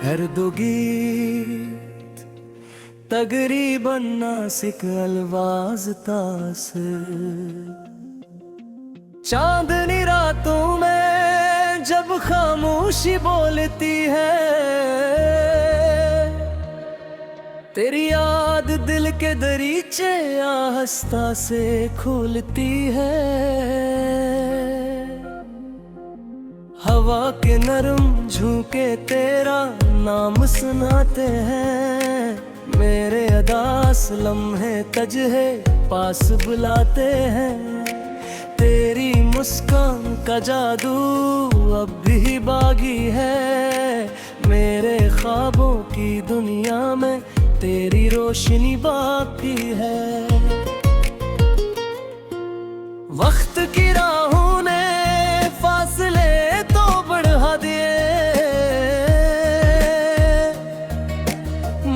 Erdoğit तकरीबन नासिक अलवाज तास चांदनी रातों में जब खामोशी बोलती है तेरी याद दिल के दरीचे आहिस्ता से खोलती है। हवा के नरम झोंके तेरा नाम सुनाते हैं, मेरे अदास लम्हे तजहे पास बुलाते हैं। तेरी मुस्कान का जादू अब भी बागी है, मेरे ख्वाबों की दुनिया में तेरी रोशनी बाकी है। वक्त की राहों ने फासले तो बढ़ा दिए,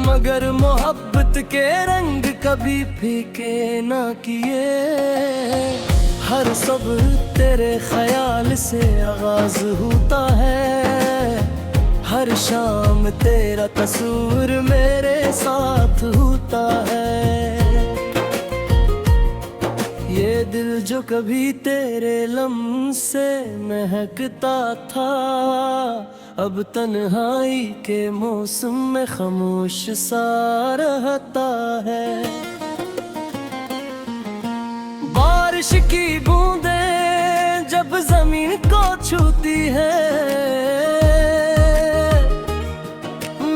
मगर मोहब्बत के रंग कभी फीके ना किए। हर सब तेरे ख्याल से आगाज होता है, हर शाम तेरा तस्वीर मेरे साथ होता है। ये दिल जो कभी तेरे लम्ह से महकता था, अब तन्हाई के मौसम में खामोश सा रहता है। बारिश की बूंदें जब जमीन को छूती है,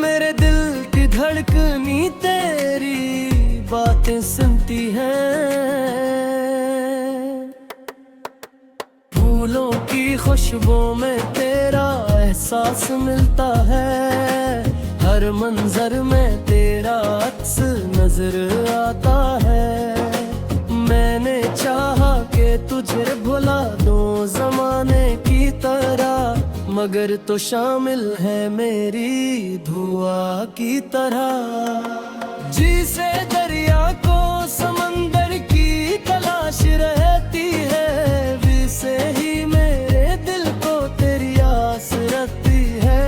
मेरे दिल की धड़कनी तेरी बातें सुनती हैं। फूलों की खुशबू में तेरा एहसास मिलता है, हर मंजर में तेरा अक्स नजर आता है। मैंने चाहा कि तुझे भुला दूं जमाने की तरह, मगर तो शामिल है मेरी दुआ की तरह। जी से दरिया को समंदर की तलाश रहती है, वी से ही मेरे दिल को तेरी आस रखती है।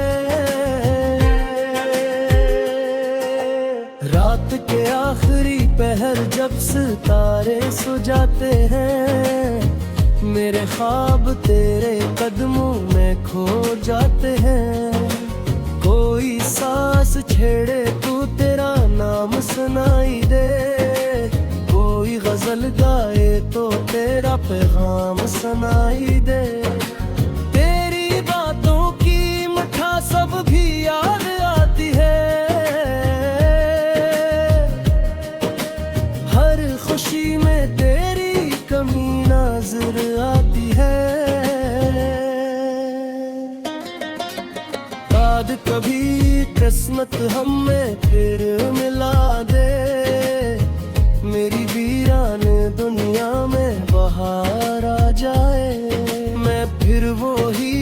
रात के आखिरी पहर जब सितारे सो जाते हैं, मेरे ख्वाब तेरे कदमों में खो जाते हैं। कोई सांस छेड़े तू तेरा नाम सुनाई दे, कोई गजल गाए तो तेरा पैगाम सुनाई दे। तेरी बातों की मिठास सब भी याद आती है, हर खुशी में तेरी कमी नजर आती है। बाद कभी किस्मत हमें फिर मिला दे, मेरी वीरान दुनिया में बहार आ जाए। मैं फिर वो ही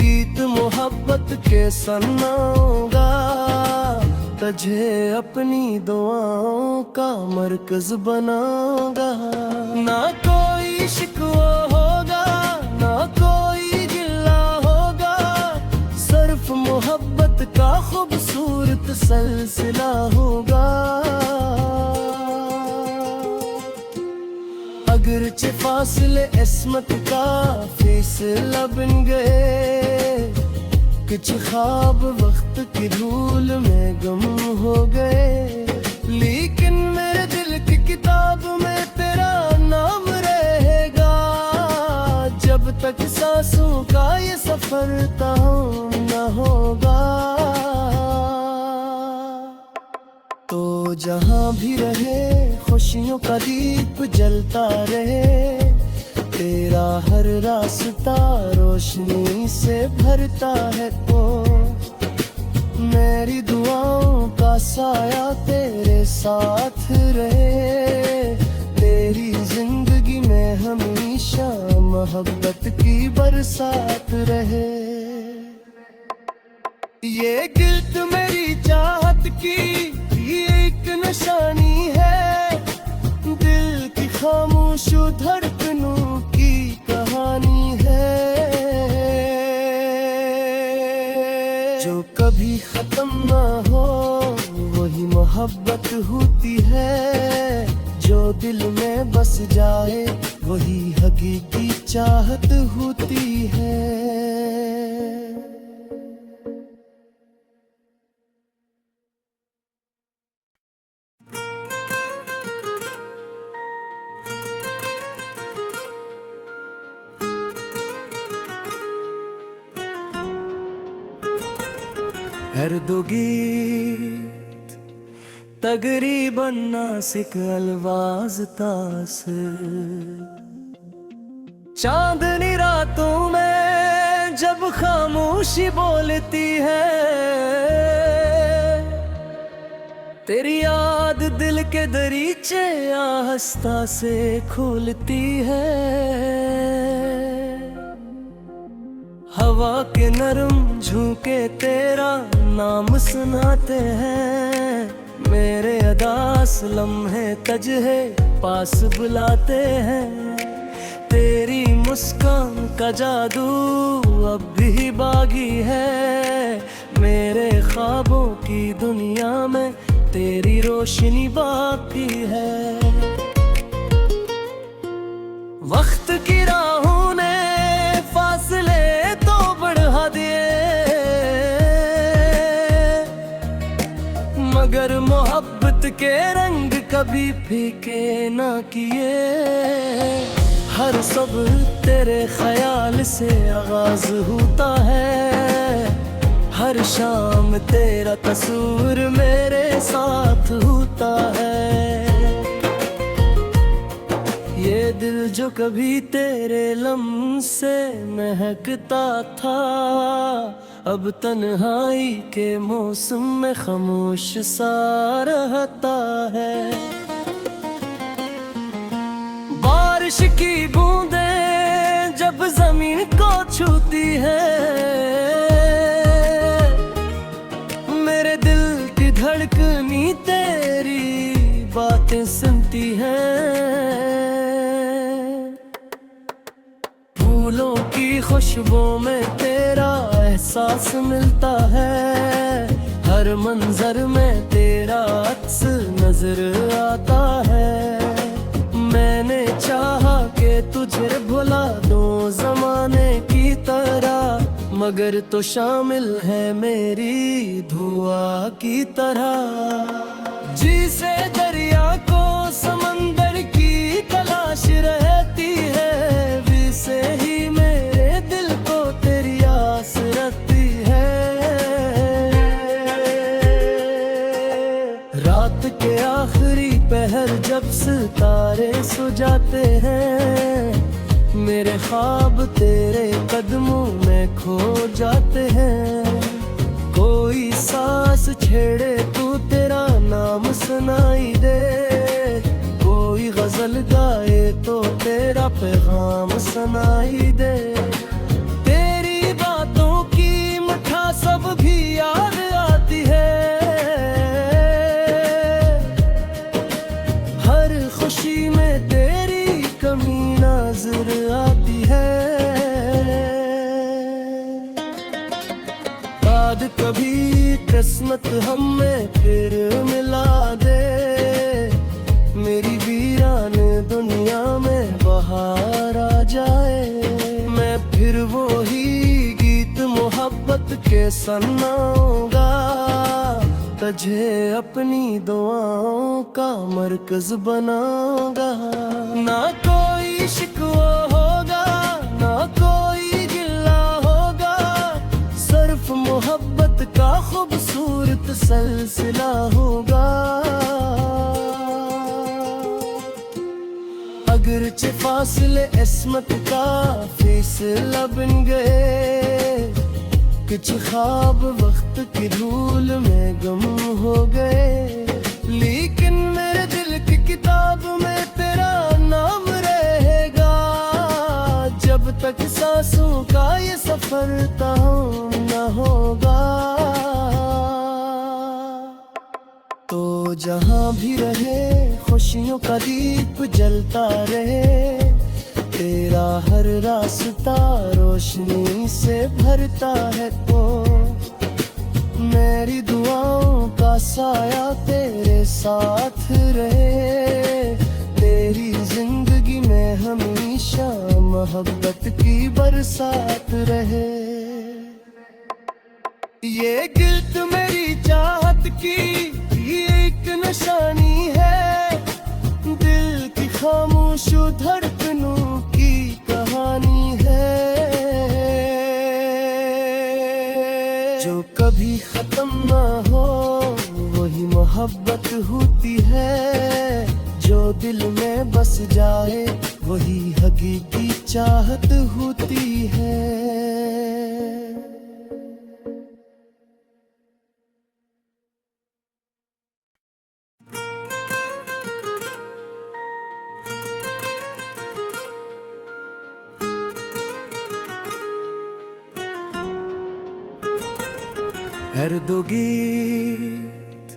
गीत मोहब्बत के सुनाऊंगा, तुझे अपनी दुआओं का मरकज बनाऊंगा। ना कोई शिकवा होगा, ना कोई गिला होगा, सिर्फ मोहब्बत का खूबसूरत सिलसिला होगा। अगरचे फासले इस्मत का फैसला बन गए, कुछ ख्वाब वक्त की धूल में गुम हो गए। लेकिन मेरे दिल की किताब में तेरा नाम रहेगा, जब तक सांसों का ये सफर तमाम न होगा। तो जहाँ भी रहे खुशियों का दीप जलता रहे, तेरा हर रास्ता रोशनी से भरता है। तो मेरी दुआओं का साया तेरे साथ रहे, तेरी जिंदगी में हमेशा मोहब्बत की बरसात रहे। ये गिल्ट मेरी चाहत की एक निशानी है, दिल की खामोश धड़कनों की कहानी है, जो कभी खत्म मोहब्बत होती है, जो दिल में बस जाए वही हकीकी चाहत होती है। Erdoğan तकरीबन नासिक अलवाज तास, चांदनी रातों में जब खामोशी बोलती है, तेरी याद दिल के दरीचे आहिस्ता से खोलती है। हवा के नरम झोंके तेरा नाम सुनाते हैं, मेरे अदास लम्हे तजहे पास बुलाते हैं। तेरी मुस्कान का जादू अब भी बागी है, मेरे ख्वाबों की दुनिया में तेरी रोशनी बाकी है। वक्त की राहों ने फासले तो बढ़ा दिए, मगर मोहब्बत के रंग कभी फीके ना किए। हर सब तेरे ख्याल से आगाज होता है, हर शाम तेरा तस्वीर मेरे साथ होता है। ये दिल जो कभी तेरे लम्ह से महकता था, अब तन्हाई के मौसम में खामोश सा रहता है। बारिश की बूंदें जब जमीन को छूती है, मेरे दिल की धड़कनी तेरी बातें सुनती है। फूलों की खुशबू में तेरा एहसास मिलता है, हर मंजर में तेरा अक्स नजर आता है। मैंने चाहा कि तुझे भुला दूं ज़माने की तरह, मगर तो शामिल है मेरी दुआ की तरह। जी से दरिया को समंदर की तलाश रहती है, वी से ही मेरे दिल को तेरी आस रहती है। रात के आखिरी पहर जब सितारे सो जाते हैं, मेरे ख्वाब तेरे कदमों में खो जाते हैं। कोई सांस छेड़े तू तेरा नाम सुनाई दे, कोई गजल गाए तो तेरा पैगाम सुनाई दे। तेरी बातों की मिठास सब भी याद आती है, हर खुशी में तेरी कमी नजर आती है। बाद कभी किस्मत हमें फिर मिला दे, मेरी वीरान दुनिया में बहार आ जाए। मैं फिर वो ही गीत मोहब्बत के सुनाऊंगा, तुझे अपनी दुआओं का मरकज बनाऊंगा। ना कोई शिकवा होगा, ना कोई गिला होगा, सिर्फ मोहब्बत का खूबसूरत सिलसिला होगा। अगरचे फासले इस्मत का फैसला बन गए, कुछ ख्वाब वक्त की धूल में गम हो गए, लेकिन मेरे दिल की किताब में तेरा नाम रहेगा। जब तक सांसों का ये सफर तमाम न होगा, तो जहां भी रहे खुशियों का दीप जलता रहे। तेरा हर रास्ता रोशनी से भरता है, तो मेरी दुआओं का साया तेरे साथ रहे, तेरी जिंदगी में हमेशा मोहब्बत की बरसात रहे। ये गिल्ट मेरी चाहत की एक निशानी है, दिल की खामोश धड़कनों की कहानी है, जो कभी खत्म ना हो वही मोहब्बत होती है, जो दिल में बस जाए वही हकीकी चाहत होती है। हर दो गीत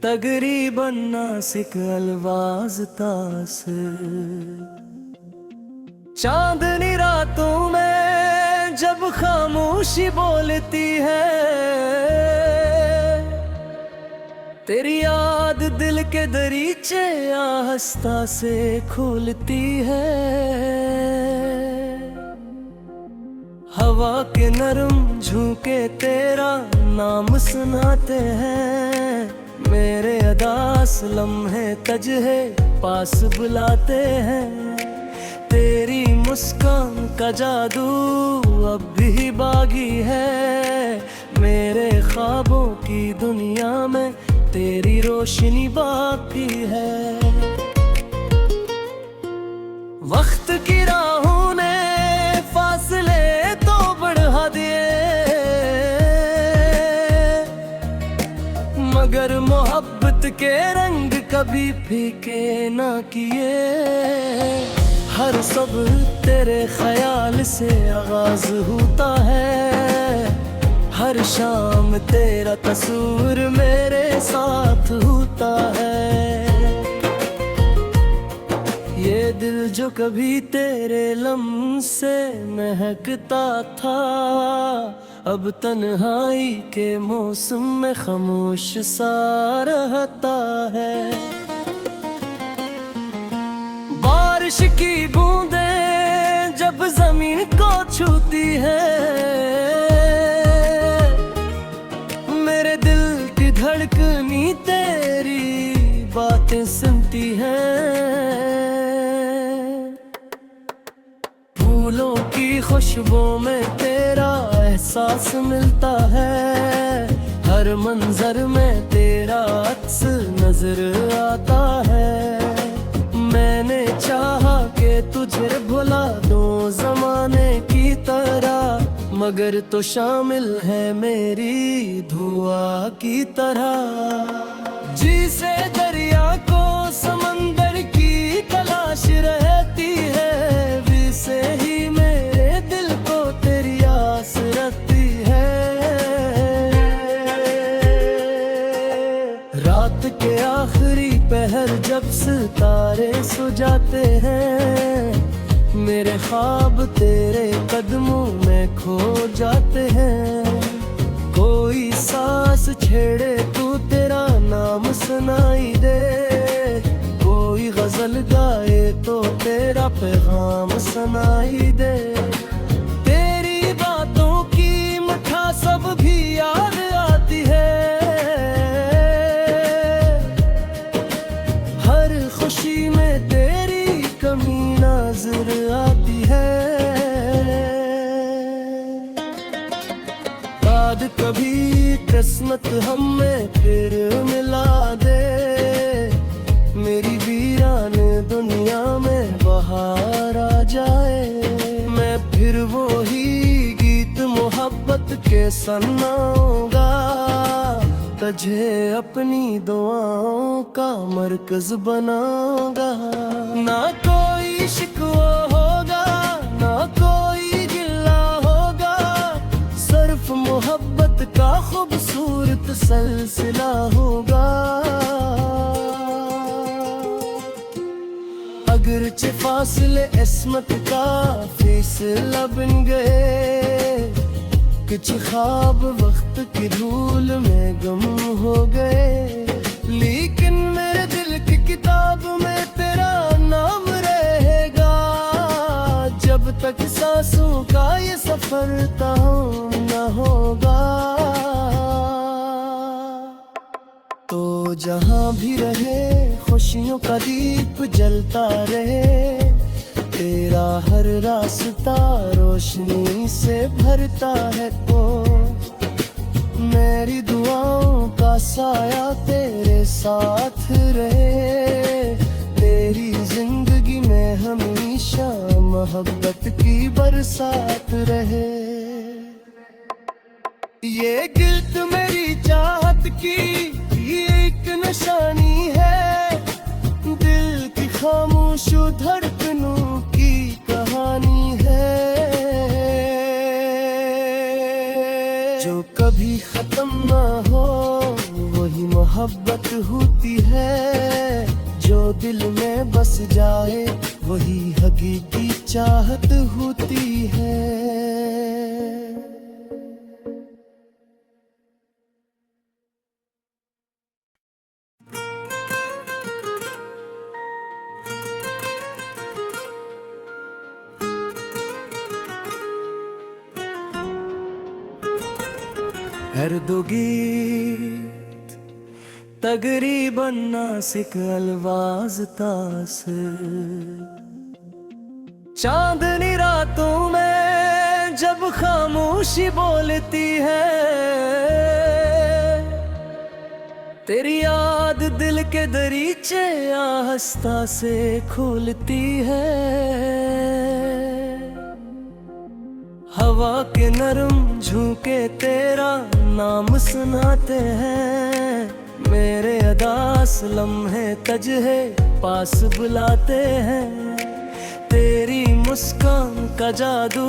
तकरीबन नासिक अलवाज तास, चांदनी रातों में जब खामोशी बोलती है, तेरी याद दिल के दरीचे आहिस्ता से खोलती है। हवा के नरम झोंके तेरा नाम सुनाते हैं, मेरे अदास लम्हे तजहे पास बुलाते हैं, तेरी मुस्कान का जादू अब भी बागी है, मेरे ख्वाबों की दुनिया में तेरी रोशनी बाकी है। वक्त की राहों ने फासले तो बढ़ा दिए, मगर मोहब्बत के रंग कभी फीके ना किए। हर सब तेरे ख्याल से आगाज होता है, हर शाम तेरा तस्वीर मेरे साथ होता है। ये दिल जो कभी तेरे लम्ह से महकता था, अब तन्हाई के मौसम में खामोश सा रहता है। बारिश की बूंदें जब जमीन को छूती है, मेरे दिल की धड़कनी तेरी बातें सुनती है। फूलों की खुशबू में तेरा एहसास मिलता है, हर मंजर में तेरा अक्स नजर आता है। मैंने चाहा कि तुझे भुला दूं ज़माने की तरह, मगर तो शामिल है मेरी दुआ की तरह। जी से दरिया को समंदर की तलाश रहती है, भी से ही मेरे दिल को तेरी आस रखती है। रात के आखिरी पहर जब सितारे सो जाते हैं, मेरे ख्वाब तेरे कदमों में खो जाते हैं। कोई सांस छेड़े तू तेरा नाम सुनाई दे, कोई गजल गाए तो तेरा पैगाम सुनाई दे। तेरी बातों की मिठास सब भी याद आती है, हर खुशी में तेरी कमी नजर आती है। बाद कभी किस्मत हमें फिर मिला दे, मेरी वीरान दुनिया में बहार आ जाए। मैं फिर वो ही गीत मोहब्बत के सुनाऊंगा, तुझे अपनी दुआओं का मरकज बनाऊंगा। ना कोई शिकवा होगा, ना कोई गिला होगा, सिर्फ मोहब्बत का खूबसूरत सिलसिला होगा। अगरचे फासले इस्मत का फैसला बन गए, कुछ ख्वाब वक्त की धूल में गुम हो गए, लेकिन मेरे दिल की किताब में तेरा नाम रहेगा। जब तक सांसों का ये सफर तमाम न होगा, तो जहां भी रहे खुशियों का दीप जलता रहे। तेरा हर रास्ता रोशनी से भरता है, तो मेरी दुआओं का साया तेरे साथ रहे। तेरी जिंदगी में हमेशा मोहब्बत की बरसात रहे। ये गिल्ट मेरी चाहत की एक निशानी है, दिल की खामोश धड़कनों की कहानी है, जो कभी खत्म ना हो वही मोहब्बत होती है। जो दिल में बस जाए वही हकीकी चाहत होती है। हर दो गीत तकरीबन नासिक अलवाज तास, चांदनी रातों में जब खामोशी बोलती है, तेरी याद दिल के दरीचे आहिस्ता से खोलती है। हवा के नरम झोंके तेरा नाम सुनाते हैं, मेरे अदास लम्हे तजहे पास बुलाते हैं। तेरी मुस्कान का जादू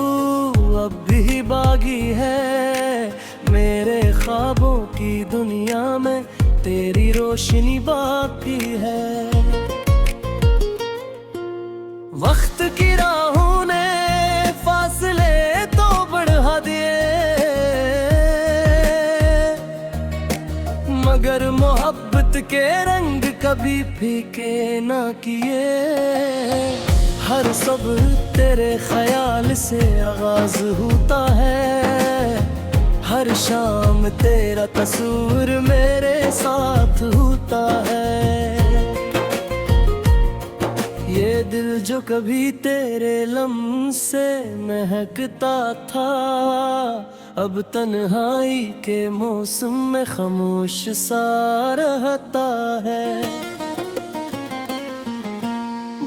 अब भी बागी है, मेरे ख्वाबों की दुनिया में तेरी रोशनी बाकी है। वक्त की राहों ने फासले तो बढ़ा दिए, मगर मोहब्बत के रंग कभी फीके ना किए। हर सब तेरे ख्याल से आगाज होता है, हर शाम तेरा तस्वीर मेरे साथ होता है। ये दिल जो कभी तेरे लम्ह से महकता था, अब तन्हाई के मौसम में खामोश सा रहता है।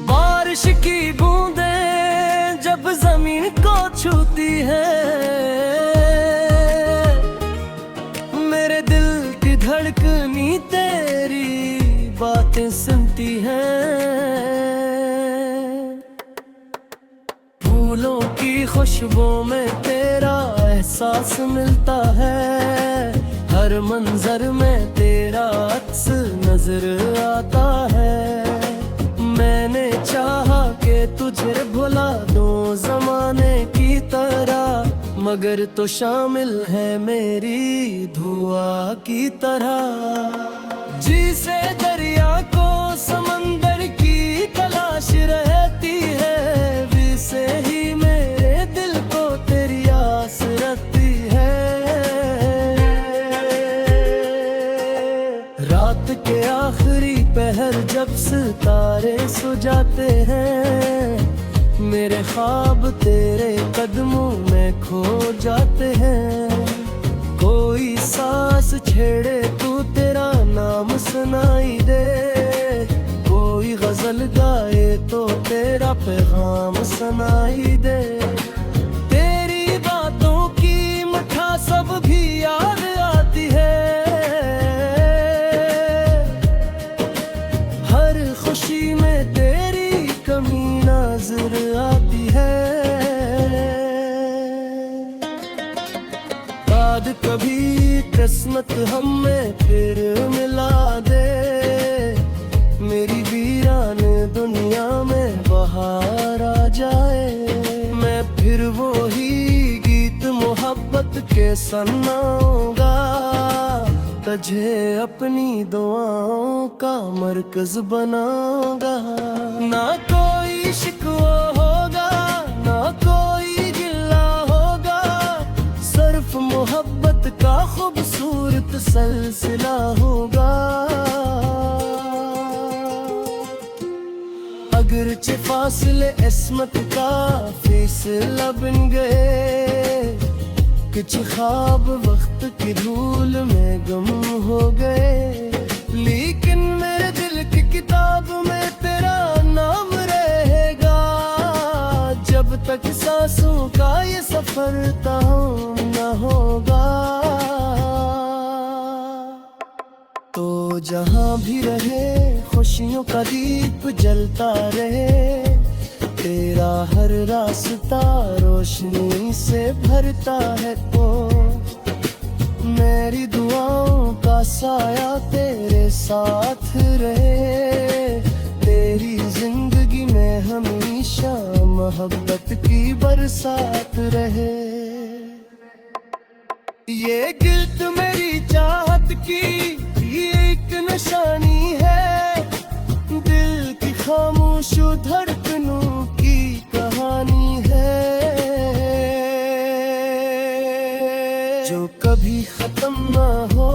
बारिश की बूंदें जब जमीन को छूती है, मेरे दिल की धड़कनी तेरी बातें सुनती है। फूलों की खुशबू में तेरा एहसास मिलता है, हर मंजर में तेरा अक्स नजर आता है। मैंने चाहा कि तुझे भुला दूं ज़माने की तरह, मगर तो शामिल है मेरी दुआ की तरह। जी से दरिया को समंदर की तलाश रहती है, वी से ही मेरे दिल को तेरी आस रहती है। रात के आखिरी पहर जब सितारे सो जाते हैं, मेरे ख्वाब तेरे कदमों में खो जाते हैं। कोई सांस छेड़े तू तेरा नाम सुनाई दे, कोई गजल गाए तो तेरा पैगाम सुनाई दे। तेरी बातों की मिठास सब भी याद आती है, हर खुशी में तेरी कमी नजर आती है। बाद कभी किस्मत हमें फिर मिला दे, मेरी वीरान दुनिया में बहार आ जाए। मैं फिर वो ही गीत मोहब्बत के के सुनाऊंगा, तुझे अपनी दुआओं का मरकज बनाऊंगा। ना कोई शिकवा होगा, ना कोई गिला होगा, सिर्फ मोहब्बत का खूबसूरत सिलसिला होगा। अगरचे फासले इस्मत का फैसला बन गए, कुछ ख्वाब वक्त की धूल में गुम हो गए, लेकिन मेरे दिल की किताब में तेरा नाम रहेगा। जब तक सांसों का ये सफर तमाम न होगा, तो जहां भी रहे खुशियों का दीप जलता रहे, तेरा हर रास्ता रोशनी से भरता है। तो मेरी दुआओं का साया तेरे साथ रहे, तेरी जिंदगी में हमेशा मोहब्बत की बरसात रहे। ये गिल्ट मेरी चाहत की एक निशानी है, दिल की खामोश धड़कनों की कहानी है, जो कभी खत्म ना हो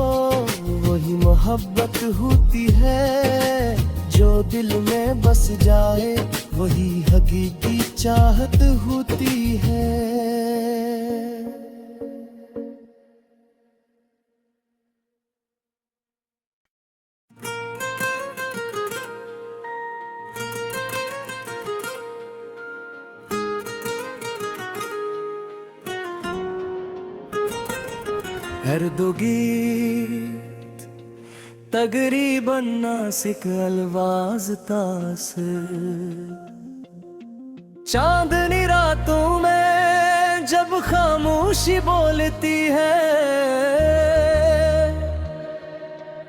वही मोहब्बत होती है, जो दिल में बस जाए वही हकीकी चाहत होती है। हर दो गीत तकरीबन नासिक अलवाज तास, चांदनी रातों में जब खामोशी बोलती है,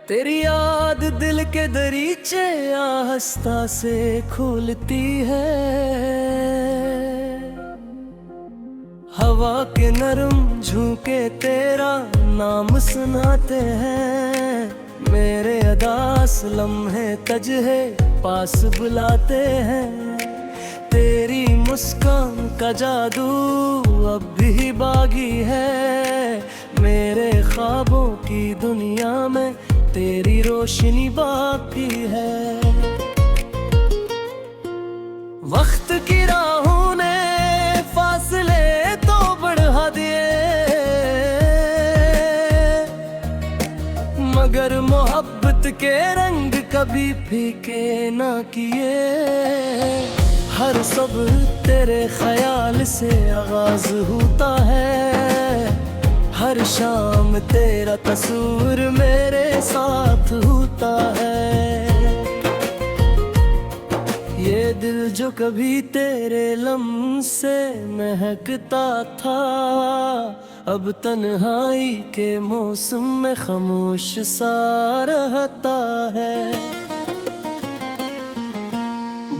तेरी याद दिल के दरीचे आहिस्ता से खोलती है। हवा के नरम झोंके तेरा नाम सुनाते हैं, मेरे अदास लम्हे तजहे पास बुलाते हैं, तेरी मुस्कान का जादू अब भी बागी है, मेरे ख्वाबों की दुनिया में तेरी रोशनी बाकी है। वक्त की राहों ने फासले तो बढ़ा दिए, मगर मोहब्बत के रंग कभी फीके ना किए। हर सब तेरे ख्याल से आगाज होता है, हर शाम तेरा तस्वीर मेरे साथ होता है। ये दिल जो कभी तेरे लम्ह से महकता था, अब तन्हाई के मौसम में खामोश सा रहता है।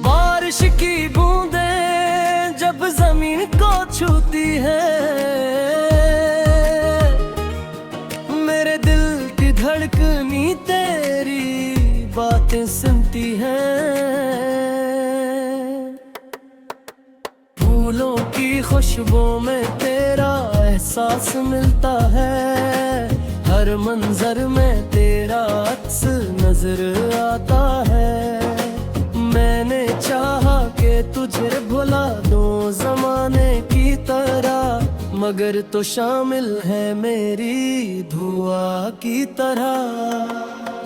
बारिश की बूंदें जब जमीन को छूती है, मेरे दिल की धड़कनी तेरी बातें सुनती है। फूलों की खुशबू में तेरा एहसास मिलता है, हर मंजर में तेरा अक्स नजर आता है। मैंने चाहा कि तुझे भुला दूं ज़माने की तरह, मगर तो शामिल है मेरी दुआ की तरह।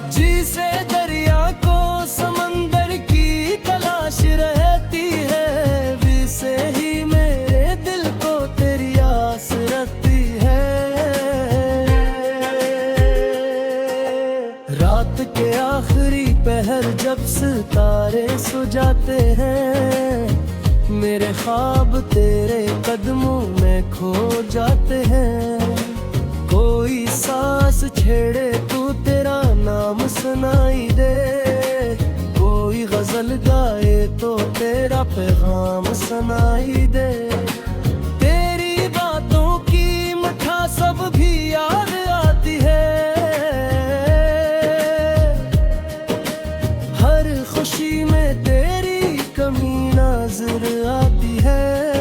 जी से दरिया को समंदर की तलाश रहती है, भी से ही मेरे दिल को तेरी आस रहती है। रात के आखिरी पहर जब सितारे सो जाते हैं, मेरे ख्वाब तेरे कदमों में खो जाते हैं। कोई सांस छेड़े तो तेरा नाम सुनाई दे, कोई गजल गाए तो तेरा पैगाम सुनाई दे। तेरी बातों की मिठास सब खुशी में तेरी कमी नजर आती है।